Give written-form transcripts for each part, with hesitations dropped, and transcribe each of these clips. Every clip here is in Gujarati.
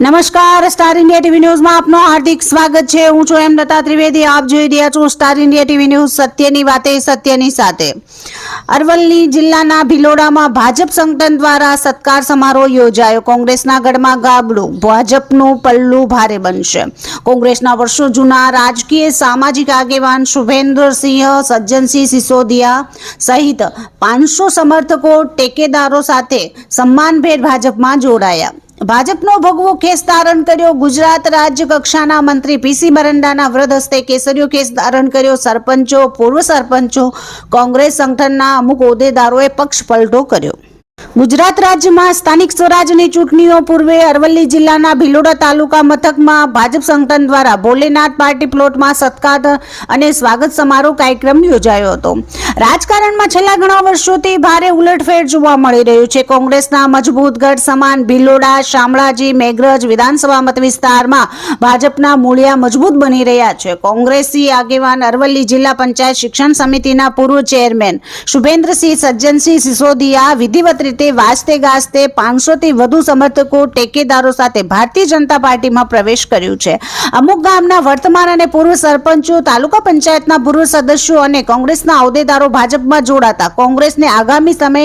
નમસ્કાર, સ્ટાર ઇન્ડિયા ટીવી ન્યૂઝમાં આપનું હાર્દિક સ્વાગત છે। હું છું હેમલતા ત્રિવેદી। આપ જોઈ રહ્યા છો સ્ટાર ઇન્ડિયા ટીવી ન્યૂઝ, સત્યની વાતે સત્યની સાથે। અરવલ્લી જિલ્લાના ભિલોડામાં ભાજપ સંગઠન દ્વારા સત્કાર સમારોહ યોજાયો। કોંગ્રેસના ગઢમાં ગાબડું, ભાજપનું પલ્લું ભારે બનશે। કોંગ્રેસના વર્ષો જૂના રાજકીય સામાજિક આગેવાન શુભેન્દ્રસિંહ સજ્જનસિંહ સિસોદિયા સહિત 500 સમર્થકો ટેકેદારો સાથે સન્માનભેર ભાજપમાં જોડાયા। ભાજપનો ભગવો ખેસ ધારણ કર્યો। ગુજરાત રાજ્ય કક્ષાના મંત્રી પીસી બરંડાના વરદ હસ્તે કેસરીયો ખેસ ધારણ કર્યો। સરપંચો, પૂર્વ સરપંચો, કોંગ્રેસ સંગઠનના અમુક હોદ્દેદારોએ પક્ષ પલટો કર્યો। ગુજરાત રાજ્યમાં સ્થાનિક સ્વરાજની ચૂંટણીઓ પૂર્વે અરવલ્લી જિલ્લાના ભિલોડા તાલુકા મથકમાં ભાજપ સંગઠન દ્વારા ભોલેનાથ પાર્ટી પ્લોટમાં સત્કાર અને સ્વાગત સમારોહ કાર્યક્રમ યોજાયો હતો। રાજકારણમાં છેલ્લા ઘણા વર્ષોથી ભારે ઉલટફેર જોવા મળી રહ્યું છે। કોંગ્રેસના મજબૂત ગઢ સમાન ભિલોડા, શામળાજી, મેઘરજ વિધાનસભા મત વિસ્તારમાં ભાજપના મૂળિયા મજબૂત બની રહ્યા છે। કોંગ્રેસી આગેવાન અરવલ્લી જિલ્લા પંચાયત શિક્ષણ સમિતિના પૂર્વ ચેરમેન શુભેન્દ્રસિંહ સજ્જનસિંહ સિસોદિયા વિધિવત રીતે વાજતે ગાજતે 500 થી વધુ સમર્થકો ટેકેદારો સાથે ભારતીય જનતા પાર્ટીમાં પ્રવેશ કર્યું છે। અમુક ગામના વર્તમાન અને પૂર્વ સરપંચો, તાલુકા પંચાયતના પૂર્વ સદસ્યો અને કોંગ્રેસના હોદ્દેદારો ભાજપમાં જોડાતા કોંગ્રેસને આગામી સમય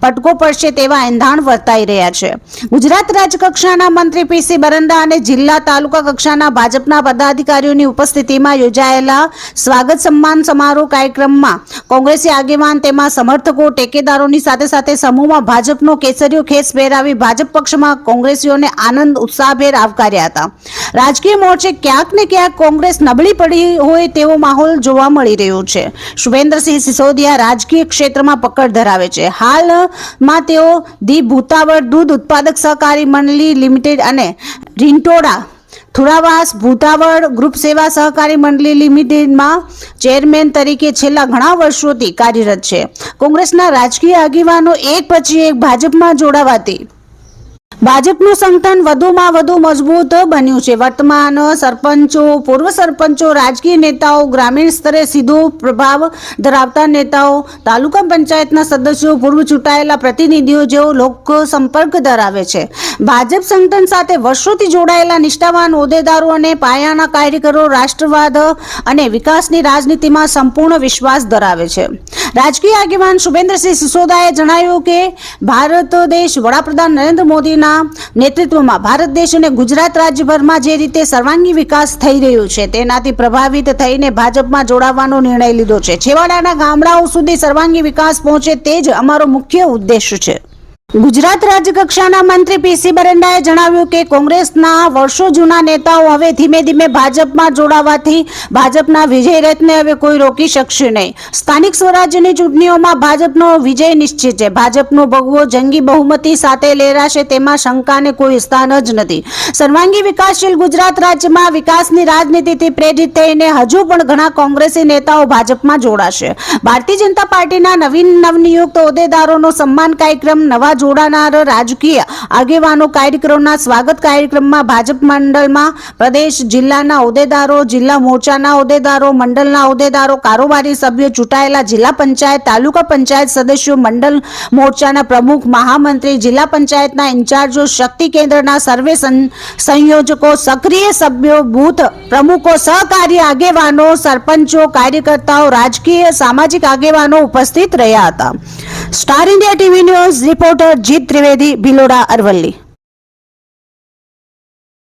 ફટકો પડશે તેવા એંધાણ વર્તાઈ રહ્યા છે। ગુજરાત રાજ્ય કક્ષાના મંત્રી પીસી બરંડા અને જિલ્લા તાલુકા કક્ષાના ભાજપના પદાધિકારીઓની ઉપસ્થિતિમાં યોજાયેલા સ્વાગત સન્માન સમારોહ કાર્યક્રમમાં કોંગ્રેસી આગેવાન તેમાં સમર્થકો ટેકેદારોની સાથે સાથે સમૂહમાં ભાજપનો કેસરીયો ખેસ પહેરાવી ભાજપ પક્ષમાં કોંગ્રેસીઓને આનંદ ઉત્સાહભેર આવકાર્યા હતા। રાજકીય મોરચે ક્યાંક ને ક્યાંક કોંગ્રેસ નબળી પડી હોય તેવો માહોલ જોવા મળી રહ્યો છે। શુભેન્દ્રસિંહ સિસોદિયા રાજકીય ક્ષેત્રમાં પકડ ધરાવે છે। હાલમાં તેઓ દી ભૂતાવળ દૂધ ઉત્પાદક સહકારી મંડળી લિમિટેડ અને રીંટોડા થુરાવાસ ભૂતાવળ ગ્રુપ સેવા સહકારી મંડળી લિમિટેડમાં ચેરમેન તરીકે છેલ્લા ઘણા વર્ષોથી કાર્યરત છે। કોંગ્રેસના રાજકીય આગેવાનો એક પછી એક ભાજપમાં જોડાવાથી ભાજપનું સંગઠન વધુમાં વધુ મજબૂત બન્યું છે। વર્તમાન સરપંચો, પૂર્વ સરપંચો, રાજકીય નેતાઓ, ગ્રામીણ સ્તરે સીધો પ્રભાવ ધરાવતા નેતાઓ, તાલુકા પંચાયતના સદસ્યો, પૂર્વ ચૂંટાયેલા પ્રતિનિધિઓ જેઓ લોક સંપર્ક ધરાવે છે। ભાજપ સંગઠન સાથે વર્ષોથી જોડાયેલા નિષ્ઠાવાન હોદ્દેદારો અને પાયાના કાર્યકરો રાષ્ટ્રવાદ અને વિકાસની રાજનીતિમાં સંપૂર્ણ વિશ્વાસ ધરાવે છે। રાજકીય આગેવાન શુભેન્દ્રસિંહ સિસોદિયાએ જણાવ્યું કે ભારત દેશ વડાપ્રધાન નરેન્દ્ર મોદીના નેતૃત્વમાં ભારત દેશ અને ગુજરાત રાજ્યભરમાં જે રીતે સર્વાંગી વિકાસ થઈ રહ્યો છે તેનાથી પ્રભાવિત થઈને ભાજપમાં જોડાવાનો નિર્ણય લીધો છે। છેવાડાના ગામડાઓ સુધી સર્વાંગી વિકાસ પહોંચે તે જ અમારો મુખ્ય ઉદ્દેશ છે। ગુજરાત રાજ્ય કક્ષાના મંત્રી પીસી બરંડાએ જણાવ્યું કે કોંગ્રેસના વર્ષો જૂના નેતાઓ હવે ધીમે ધીમે ભાજપમાં જોડાવાથી ભાજપના વિજય રથને હવે કોઈ રોકી શકશે નહીં। સ્થાનિક સ્વરાજ્યની ચૂંટણીઓમાં ભાજપનો વિજય નિશ્ચિત છે। ભાજપનો ભગવો જંગી બહુમતી સાથે લહેરાશે તેમાં શંકાને કોઈ સ્થાન જ નથી। સર્વાંગી વિકાસશીલ ગુજરાત રાજ્યમાં વિકાસની રાજનીતિથી પ્રેરિત થઈને હજુ પણ ઘણા કોંગ્રેસી નેતાઓ ભાજપમાં જોડાશે। ભારતીય જનતા પાર્ટીના નવનિયુક્ત હોદ્દેદારોનો સન્માન કાર્યક્રમ, નવા જોડાનાર રાજકીય આગેવાનો કાર્યક્રમના સ્વાગત કાર્યક્રમમાં ભાજપ મંડળમાં પ્રદેશ, જિલ્લાના હોદ્દેદારો, જિલ્લા મોરચાના હોદ્દેદારો, મંડળના હોદ્દેદારો, કારોબારી સભ્યો, ચૂંટાયેલા જિલ્લા પંચાયત, તાલુકા પંચાયત સદસ્યો, મંડળ મોરચાના પ્રમુખ, મહામંત્રી, જિલ્લા પંચાયતના ઇન્ચાર્જો, શક્તિ કેન્દ્રના સર્વે સંયોજકો, સક્રિય સભ્યો, બૂથ પ્રમુખો, સહકારી આગેવાનો, સરપંચો, કાર્યકર્તાઓ, રાજકીય સામાજિક આગેવાનો ઉપસ્થિત રહ્યા હતા। Star India TV news reporter જીત ત્રિવેદી, ભિલોડા, અરવલ્લી।